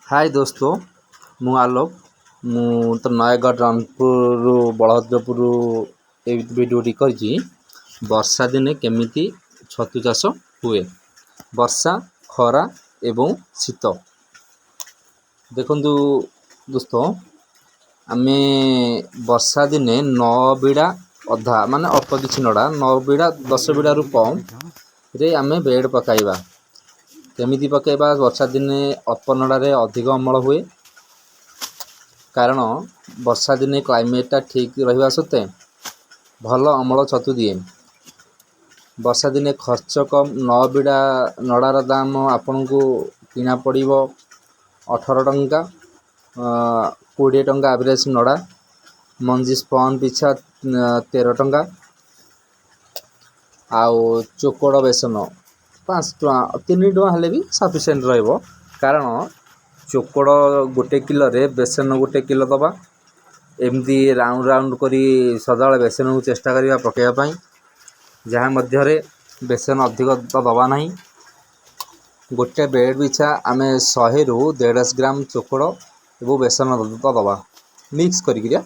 हाय दोस्तों, मु आलोक मु तो नयगढ़ रनपुर बलभद्रपुर ए भिडियोटी कर वर्षा दिने केमिति छतु चाष हुए। वर्षा खरा एवं शीत देखु दोस्तों, आमे वर्षा दिने 9 बिड़ा अधा माने अल्प किछि नड़ा 9 बिड़ा 10 बिड़ा रु कम रे आमे बेड पकाइबा। केमिति पकाइबा? वर्षा दिने अल्प नड़ारे अधिक अमल हुए, कारण वर्षा दिने क्लाइमेटा ठीक रहिबा सत्ते भल अमल छतु दिए। वर्षा दिने खर्च कम। 9 बिड़ा नड़ार दाम आपन को किना पड़िबो 18 टंका, 20 टंका एवरेज नड़ा। मंजी स्पन पिछा 13 टंका। आउ चोकड़ बेसन 5 टंका 3 टंका हेले भी सफिशिएंट रहिबो, कारण चोकड़ गोटे किलो रे बेसन गोटे किलो दबा। एमती राउंड राउंड करी सदाବେଳେ बेसन को चेष्टा करिया पकेया पई, जहाँ मध्यरे बेसन अधिक तो दबा नहीं। गोटे बेड पिछा आमे 100 रु 150 ग्राम चोकड़ एवं बेसन तो दबा मिक्स करिया।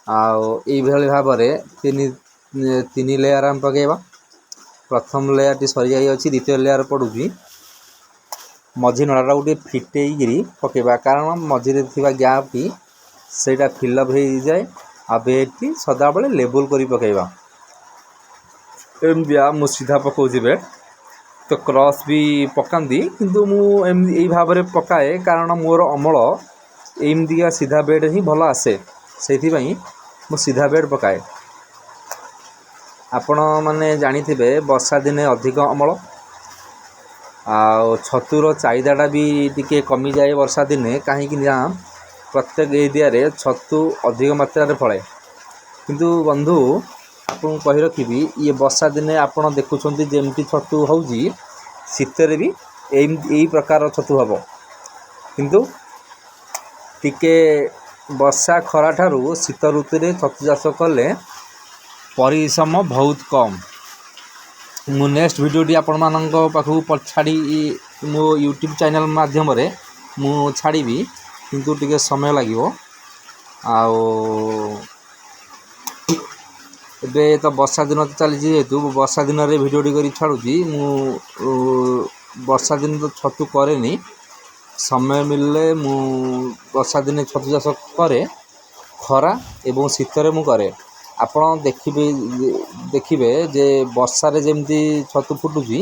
आउ एई भली भाबरे तीन लेयर आम पकेबा। प्रथम लेयर टी सरी जाई अछि, द्वितीय लेयर पडुची। मझी नड़ा गोटे फिटेगिरी पकेबा, कारण मझीरे थिबा गैप टी सेटा फिलअप हो जाए। आ बेड टी सदा बेले लेबल करी पकेबा। एमबिया मु सीधा पकाउची बेड, तो क्रॉस भी पकांदी, किंतु मु एई भाबरे पकाए कारण मोर अमल एमदिया सीधा बेड ही भल आसे। सेथि पई मु सीधा बेड पकाए। आपण माने जानिथिबे वर्षा दिने अधिक अमल आ छतुर चाहिदाटा भी टिके कमी जाए वर्षा दिने, कहीं प्रत्येक एरिया रे छतु अधिक मात्रा रे फले। किंतु बंधु आपन कहि रखिबी, ये वर्षा दिने आपण देखुछंती जेमती छतु होउजी, शीतरे भी एई प्रकार छतु हबो। किंतु टिके वर्षा खरा ठारू शीत ऋतु रे छतु चाष कले परिश्रम बहुत कम। मु नेक्स्ट वीडियो आपण मानक पाखु छाड़ी मो यूट्यूब चैनल माध्यम रे मु छाड़ीबी, किंतु टिके समय लागिवो। आउ एबे तो वर्षा दिन चली जेहेतु वर्षा दिन रे वीडियो करी छाड़ुची। मु वर्षा दिन तो छतु करेनी, समय मिलले मु वर्षा दिन छतु चाष करे। खरा एवं शीतरे मु करे। आपण देखिबे जे वर्षा रे जेमती छतु फुटुची,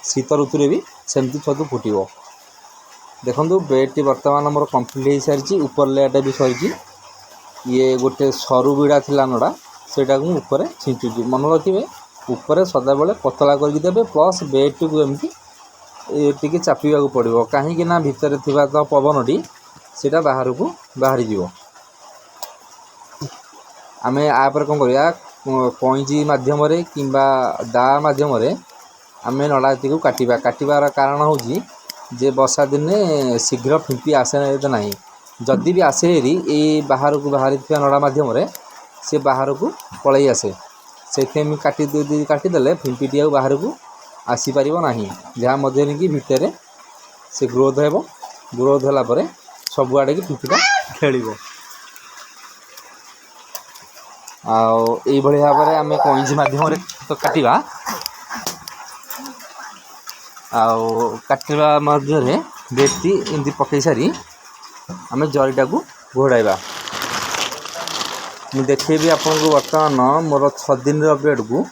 शीत ऋतु रे भी सेमती छतु फुटिबो। देखंतु बेड टी वर्तमान हमर कंप्लीट हो सारिची। ऊपर लेयर भी सरीची। ये गोटे सरू बिड़ा थिला नडा, सेटा को ऊपर छिंचुची। मन रखिबे ऊपर सदा बेले पतला करके देबे, प्लस बेड टी को एमती टिके चापिबा को पड़िबो, काहे कि ना भितर थिबा तो पवनटी सेटा बाहर को बाहरी जीवो। आमे आ पर कोन करिया, कोइंजी माध्यम रे किंबा दा माध्यम रे आमे नड़ाती को काटिबार कारण होजी जे वर्षा दिने शीघ्र फिंपी आसे नहीं। जदि भी आसे हेरी ए बाहर को बाहरी थिबा नड़ा माध्यम रे से बाहर को पळई आसे। सेथे मी काटी देले फिंपीटी आ बाहर को आसी परिबो नाही, जहाँ मध्यरे कि भितरे से ग्रोथ हेबो। ग्रोथ होला परे सब आडे कि फिंपीटा खेलिबो। आउ एई भली भाबरे आमे कोइंजी माध्यम रे तो काटिबा। आउ काटिबा मध्य रे बेटी एंदी पकई सारी आमे जरीटा को घोड़ाइबा। मु देखेबी आपन को वर्तमान मोर 6 दिन रो बेड को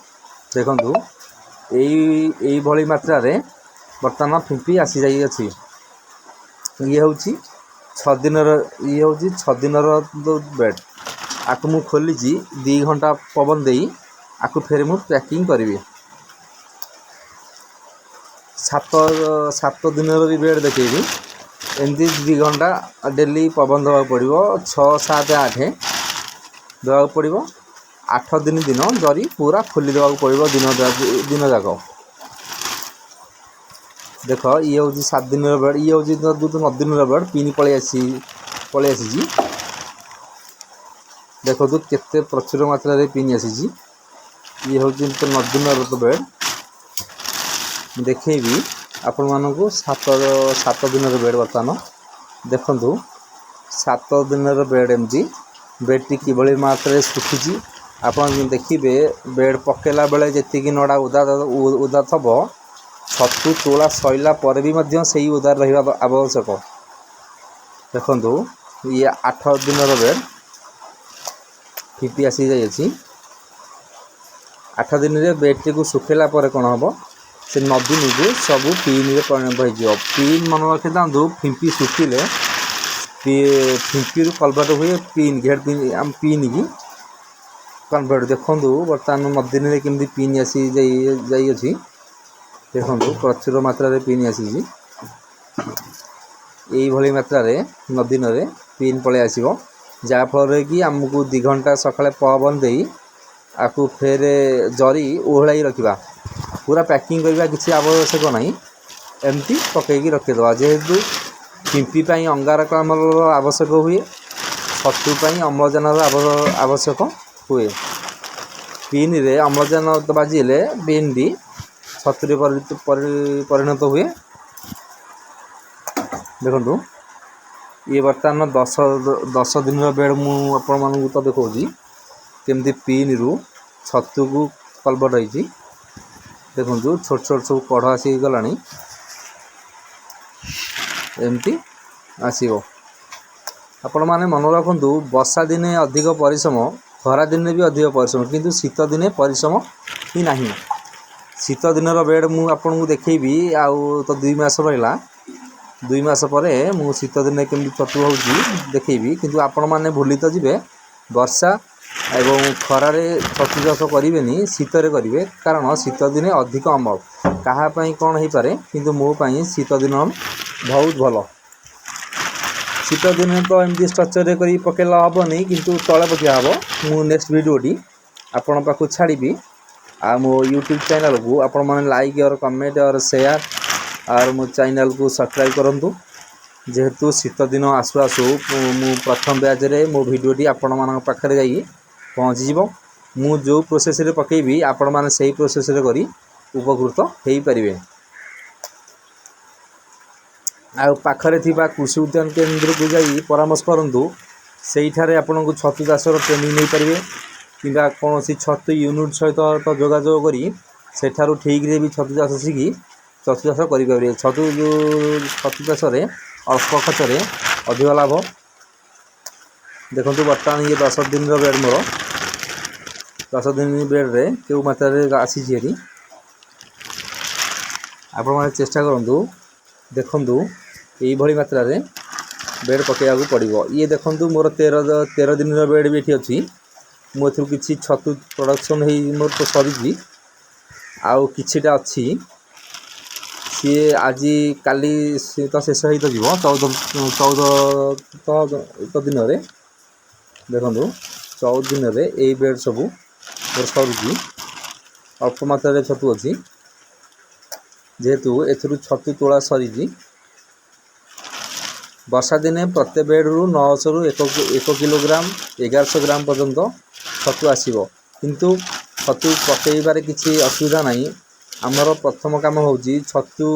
देखंतु एई भली मात्रा रे वर्तमान फिंपी आसी जाई अछि। ये होची 6 दिन रो बेड। आकु मु खोली 2 घंटा पवन देई आकु फेर मु पैकिंग करबी। 7 दिन रो बेड देखेबी। एमती 2 घंटा डेली पवन दवा पड़िबो। 6 7 8 दवा पड़िबो। 8 दिन जरी पूरा खोली दवा पड़िबो दिन जाक। देख ये होची 7 दिन रो बेड, ये होची 9 दिन रो बेड। पिन पळे आसी देखो तो केते प्रचुर मात्रा रे पिन आसी। ये होची तो 9 दिन रो बेड देखेबी। आपण मानकु 7 दिन बेड बर्तमान देखंतु 7 दिन बेड एमती बेडटी किभली मात्रा सुखी आपन देखिए बेड पकेला बेले जी नड़ा उदा थब छतु तोला सैला पर भी मध्य सही उदार रहा आवश्यक। देखंतु ये 8 दिन बेड फिपी आसी जाइए 8 दिन रे बेडटी को सुखेला पर कौन हम से 9 दिन को सब पिन रे परिणत हो पिन मन रखी था फिंपी सुखिले फिंपी कलवर्ट हुए पिन घेर पिन की कन्वर्ट देखो बर्तमान 9 दिन केमती पिन आसी जाइए देखो प्रचुर मात्रा पिन आसी यही मात्रा 9 दिन में पिन पलि आसो जहाँफल कि आमको 2 घंटा सकाଳେ पवन दे आपको फेर जरी ओहलाई रखा पूरा पैकिंग करवा किसी आवश्यक ना एमती पकईकी रखीद जेहेतु फिंपी अंगारकाम्ल आवश्यक हुए छतुपाई अम्लजान आवश्यक हुए पिन रे अम्लजान बाजिले पिन टी छतुरे परिणत हुए। देखो ये बर्तमान 10 दिन बेड मुझे तो देखा केमती पिन रु छतु को कलवर्ट होती देखो छोट छोट सब कढ़ आसी गला एमती आसो आपण मैंने मन रखु वर्षा दिने अधिक परिश्रम खरा दिन भी अधिक परिश्रम किंतु शीत दिने परिश्रम ही ना शीत दिन बेड मुझे देखी आउ तो 2 मास रहा 2 मास पर मु शीत दिन केमती छतु हो देखी किंतु आपण मैंने भूली तो जी वर्षा एवं खरारे छतु चाष करेनि शीतर करेंगे कारण शीत दिने अधिक अमल कहाँपाई कौन हो पारे किंतु मोपाई शीत दिन बहुत भल शीत दिन तो एमती स्ट्रक्चर कर पकेला हेनी किंतु तले पकिया हम मु नेक्स्ट वीडियोटी आपण पाखु छाड़ी आ मो यूट्यूब चैनल को आपण मैंने लाइक और कमेंट और शेयर और मो चैनल को सब्सक्राइब करूँ जेहेतु शीत दिन आसु आसु मु प्रथम बैच रे मो वीडियोटी आपण मान पाखे जा पहुँची मु जो प्रोसेस रे पकेबी आपण माने सही प्रोसेस रे करी उपकृत हो पारे। आ पाखरे थिबा कृषि उद्यान केंद्र को जाई परामर्श करंतु सेठारे आपन को छतु चाषर ट्रेनिंग नहीं पारे कि कौन छतु यूनिट सहित तो जोगाजोग करी सेठारु ठीक रे भी छतु चाष शिखी छतु चाष करें छतु छतु चाष अल्प खर्च अधिक लाभ। देखो बर्तमान ये 10 दिन बेड मोर 10 दिन बेड रे क्यों मात्रा आसी आपण मैंने चेष्टा करूँ देखु यही मात्रा बेड पकड़ा पड़ो ये देखो मोर 13 दिन बेड भी ये अच्छी मुझे किसी छतु प्रोडक्शन हो मोर तो सरी आउ किछिटा अच्छी सी आज काली तो शेष हो तो 14 दिन में देखो 14 दिन में यही बेड सब मोर सरुची अल्प मात्रा छतु अच्छी जेहेतु एथुरु छतु तोला सरी वर्षा दिने प्रत्येक बेड रु 900 रु 1 किलोग्राम 1100 ग्राम पर्यंत छतु आसीबो किंतु छतु पकेबार किसी असुविधा नहीं आमर प्रथम काम होची छतु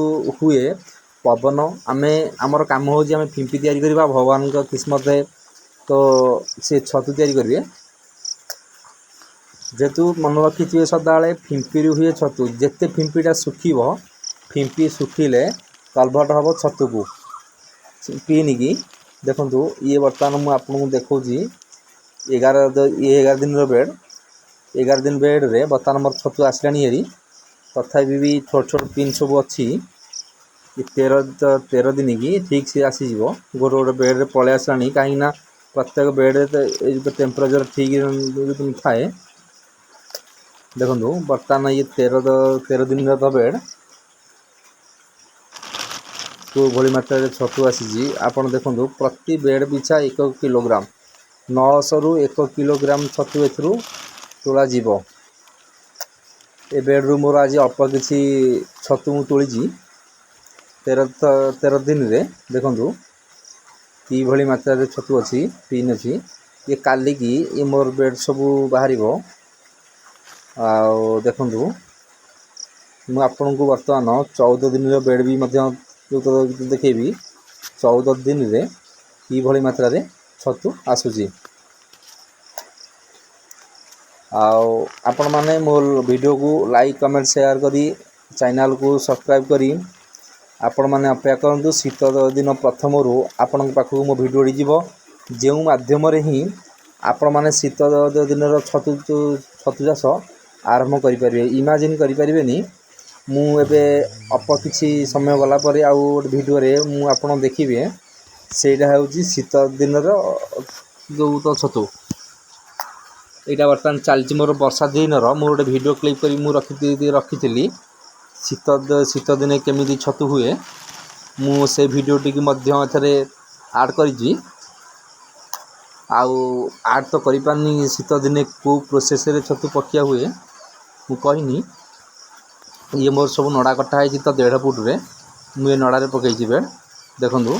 हुए पवन आमे आमर काम होची आमे फिंपी तैयारी करबा भगवान का किस्मत है तो से छतु तैयारी करिवे जेतु मन रखी सदा फिंपी हुए छतु जेते फिंपीटा सुखीबो फिंपी सुखिले कलवर्ट हम छतु को पिन की देखो ये बर्तमान मुझे आपको देखा 11 दिन बेड 11 दिन बेड रे बर्तमान मोर छतु आसलानी हेरी तथापि भी छोट छोट पिन सब अच्छी 13 दिन की ठीक से आसीज गोटे गोटे बेड रे पलि आसलानी कहीं प्रत्येक बेड टेम्परेचर ठीक थाए। देखो बर्तमान ये 13 दिन बेड को भली मात्रा छतु आसी आपड़ देखो प्रति बेड पिछा 1 किलोग्राम 900 रु 1 किलोग्राम छतु एथरू तोला जीव ए बेड रु मोर आज अल्प किसी छतु मु तोली 13 दिन रे देखो कि भली मात्रा छतु अच्छी पिन अच्छी ये काली की ये मोर बेड सब बाहर देखु ମୁଁ ଆପଣଙ୍କୁ ବର୍ତ୍ତମାନ 14 ଦିନର ବେଡ଼ ବି ମଧ୍ୟ ଦେଖେଇବି। 14 ଦିନରେ କିଭଳି ମାତ୍ରାରେ ଛତୁ ଆସୁଛି। ଆଉ ଆପଣମାନେ ମୋ ଭିଡ଼ିଓକୁ ଲାଇକ୍ କମେଣ୍ଟ ସେୟାର କରି ଚ୍ୟାନେଲକୁ ସବସ୍କ୍ରାଇବ୍ କରି ଆପଣମାନେ ଅପେକ୍ଷା କରନ୍ତୁ। ଶୀତ ଦିନ ପ୍ରଥମରୁ ଆପଣଙ୍କ ପାଖକୁ ମୋ ଭିଡ଼ିଓଟି ଯିବ, ଯେଉଁ ମାଧ୍ୟମରେ ହିଁ ଆପଣମାନେ ଶୀତ ଦିନର ଛତୁ ଚାଷ ଆରମ୍ଭ କରିପାରିବେ। ଇମାଜିନ୍ କରିପାରିବେନି, ମୁଁ ଏବେ କିଛି ସମୟ ଗଲା ପରେ ଆଉ ଗୋଟେ ଭିଡ଼ିଓରେ ମୁଁ ଆପଣ ଦେଖିବେ, ସେଇଟା ହେଉଛି ଶୀତ ଦିନର ଯେଉଁ ତ ଛତୁ। ଏଇଟା ବର୍ତ୍ତମାନ ଚାଲିଛି ମୋର ବର୍ଷା ଦିନର। ମୁଁ ଗୋଟେ ଭିଡ଼ିଓ କ୍ଲିପ୍ କରି ମୁଁ ରଖିଥିଲି ଶୀତ ଦିନେ କେମିତି ଛତୁ ହୁଏ। ମୁଁ ସେ ଭିଡ଼ିଓଟିକୁ ମଧ୍ୟ ଏଥିରେ ଆଡ଼୍ କରିଛି। ଆଉ ଆଡ଼୍ ତ କରିପାରିନି ଶୀତ ଦିନେ କେଉଁ ପ୍ରୋସେସ୍ରେ ଛତୁ ପକିଆ ହୁଏ ମୁଁ କହିନି। ଇଏ ମୋର ସବୁ ନଡ଼ା କଟା ହେଇଛି ତ 1.5 ଫୁଟରେ ମୁଁ ଏ ନଡ଼ାରେ ପକାଇଛି ବେଡ଼। ଦେଖନ୍ତୁ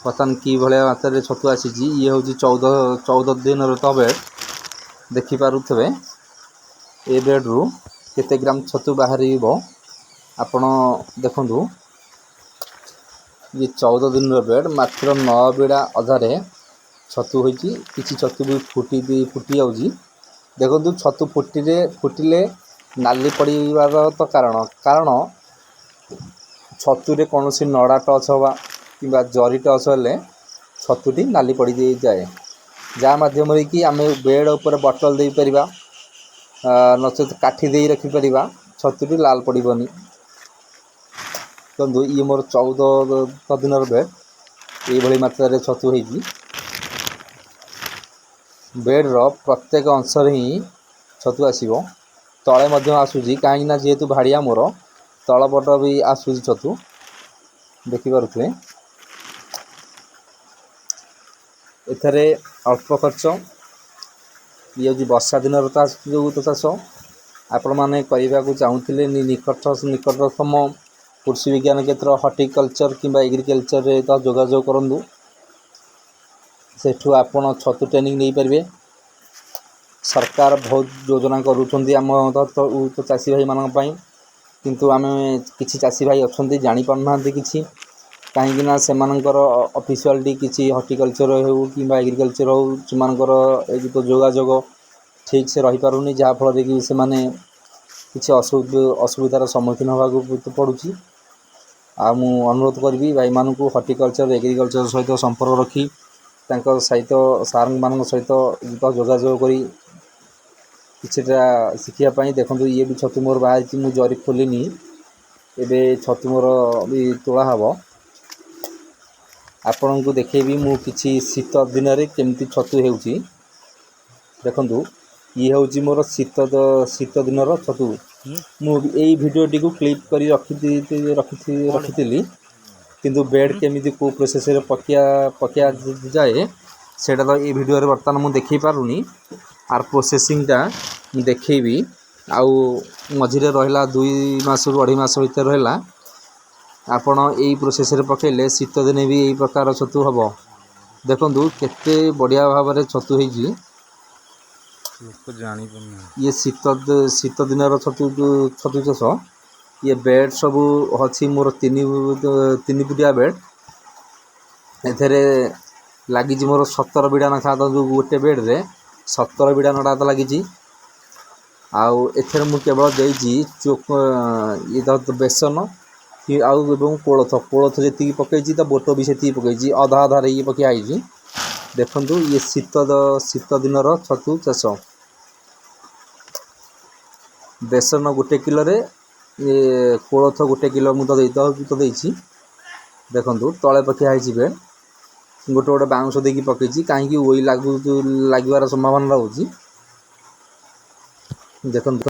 ବର୍ତ୍ତମାନ କିଭଳିଆ ମାତ୍ରାରେ ଛତୁ ଆସିଛି। ଇଏ ହେଉଛି 14 ଦିନର ତ ବେଡ଼। ଦେଖିପାରୁଥିବେ ଏ ବେଡ଼ରୁ କେତେ ଗ୍ରାମ ଛତୁ ବାହାରିବ ଆପଣ ଦେଖନ୍ତୁ। ଇଏ 14 ଦିନର ବେଡ଼, ମାତ୍ର 9 ବିଡ଼ା ଅଧାରେ ଛତୁ ହୋଇଛି। କିଛି ଛତୁ ବି ଫୁଟି ଯାଉଛି। ଦେଖନ୍ତୁ ଛତୁ ଫୁଟିଲେ ନାଲି ପଡ଼ିବାର ତ କାରଣ ଛତୁରେ କୌଣସି ନଡ଼ା ଟଚ୍ ହେବା କିମ୍ବା ଜରି ଟଚ୍ ହେଲେ ଛତୁଟି ନାଲି ପଡ଼ିଯାଏ, ଯାହା ମାଧ୍ୟମରେ କି ଆମେ ବେଡ଼ ଉପରେ ବଟଲ ଦେଇପାରିବା, ନଚେତ କାଠି ଦେଇ ରଖିପାରିବା, ଛତୁଟି ଲାଲ ପଡ଼ିବନି। ଦେଖନ୍ତୁ ଇଏ ମୋର 14 ଦିନର ବେଡ଼, ଏଇଭଳି ମାତ୍ରାରେ ଛତୁ ହେଇଛି। ବେଡ଼ର ପ୍ରତ୍ୟେକ ଅଂଶରେ ହିଁ ଛତୁ ଆସିବ। ତଳେ ମଧ୍ୟ ଆସୁଛି, କାହିଁକିନା ଯେହେତୁ ଭାଡ଼ିଆ ମୋର ତଳପଟ ବି ଆସୁଛି ଛତୁ, ଦେଖିପାରୁଥିବେ। ଏଥିରେ ଅଳ୍ପ ଖର୍ଚ୍ଚ। ଇଏ ହେଉଛି ବର୍ଷା ଦିନର ଯେଉଁ ଚାଷ। ଆପଣମାନେ କରିବାକୁ ଚାହୁଁଥିଲେ ନିକଟତମ କୃଷି ବିଜ୍ଞାନ କେନ୍ଦ୍ର, ହର୍ଟିକଲଚର କିମ୍ବା ଏଗ୍ରିକଲଚରରେ ତ ଯୋଗାଯୋଗ କରନ୍ତୁ। ସେଠୁ ଆପଣ ଛତୁ ଟ୍ରେନିଂ ନେଇପାରିବେ। ସରକାର ବହୁତ ଯୋଜନା କରୁଛନ୍ତି ଆମ ଚାଷୀ ଭାଇମାନଙ୍କ ପାଇଁ, କିନ୍ତୁ ଆମେ କିଛି ଚାଷୀ ଭାଇ ଅଛନ୍ତି ଜାଣିପାରୁନାହାନ୍ତି କିଛି, କାହିଁକିନା ସେମାନଙ୍କର ଅଫିସିଆଲିଟି କିଛି ହର୍ଟିକଲଚର ହେଉ କିମ୍ବା ଏଗ୍ରିକଲଚର ହେଉ, ସେମାନଙ୍କର ଯୋଗାଯୋଗ ଠିକ୍ ସେ ରହିପାରୁନି, ଯାହାଫଳରେ କି ସେମାନେ କିଛି ଅସୁବିଧାର ସମ୍ମୁଖୀନ ହେବାକୁ ପଡ଼ୁଛି। ଆଉ ମୁଁ ଅନୁରୋଧ କରିବି ଭାଇମାନଙ୍କୁ ହର୍ଟିକଲଚର ଏଗ୍ରିକଲଚର ସହିତ ସମ୍ପର୍କ ରଖି ତାଙ୍କ ସହିତ ସାର୍ମାନଙ୍କ ସହିତ ଯୋଗାଯୋଗ କରି କିଛିଟା ଶିଖିବା ପାଇଁ। ଦେଖନ୍ତୁ ଇଏ ବି ଛତୁ ମୋର ବାହାରିଛି, ମୁଁ ଜରି ଖୋଲିନି, ଏବେ ଛତୁ ମୋର ବି ତୋଳା ହେବ। ଆପଣଙ୍କୁ ଦେଖେଇବି ମୁଁ କିଛି ଶୀତ ଦିନରେ କେମିତି ଛତୁ ହେଉଛି। ଦେଖନ୍ତୁ ଇଏ ହେଉଛି ମୋର ଶୀତ ଦିନର ଛତୁ। ମୁଁ ଏଇ ଭିଡ଼ିଓଟିକୁ କ୍ଲିପ୍ କରି ରଖିଥିଲି, କିନ୍ତୁ ବେଡ଼ କେମିତି କେଉଁ ପ୍ରୋସେସ୍ରେ ପକିଆ ଯାଏ ସେଇଟା ତ ଏଇ ଭିଡ଼ିଓରେ ବର୍ତ୍ତମାନ ମୁଁ ଦେଖେଇ ପାରୁନି। ଆର ପ୍ରୋସେସିଂଟା ମୁଁ ଦେଖେଇବି। ଆଉ ମଝିରେ ରହିଲା 2 ମାସରୁ 2.5 ମାସ ଭିତରେ ରହିଲା। ଆପଣ ଏଇ ପ୍ରୋସେସ୍ରେ ପକାଇଲେ ଶୀତ ଦିନେ ବି ଏଇ ପ୍ରକାର ଛତୁ ହେବ। ଦେଖନ୍ତୁ କେତେ ବଢ଼ିଆ ଭାବରେ ଛତୁ ହେଇଛି। ଇଏ ଶୀତ ଦିନର ଛତୁ ଚାଷ। ଇଏ ବେଡ଼ ସବୁ ଅଛି ମୋର 3 ଫୁଟିଆ ବେଡ଼। ଏଥିରେ ଲାଗିଛି ମୋର 17 ବିଡ଼ା ଲେଖା, ଯେଉଁ ଗୋଟେ ବେଡ଼ରେ 17 ବିଡ଼ା ନଡ଼ା ତ ଲାଗିଛି। ଆଉ ଏଥିରେ ମୁଁ କେବଳ ଦେଇଛି ବେସନ ଆଉ ଏବଂ କୋଳଥ ଯେତିକି ପକାଇଛି, ତା ବୋଟ ବି ସେତିକି ପକାଇଛି, ଅଧାରେ ଇଏ ପକିଆ ହେଇଛି। ଦେଖନ୍ତୁ ଇଏ ଶୀତ ଦିନର ଛତୁ ଚାଷ। ବେସନ 1 କିଲୋରେ କୋଳଥ 1 କିଲୋ ମୁଁ ତ ଦେଇଛି। ଦେଖନ୍ତୁ ତଳେ ପକିଆ ହେଇଛି ବେଡ଼, ଗୋଟେ ବାଉଁଶ ଦେଇକି ପକାଇଛି, କାହିଁକି ଉଇ ଲାଗିବାର ସମ୍ଭାବନା ରହୁଛି। ଦେଖନ୍ତୁ।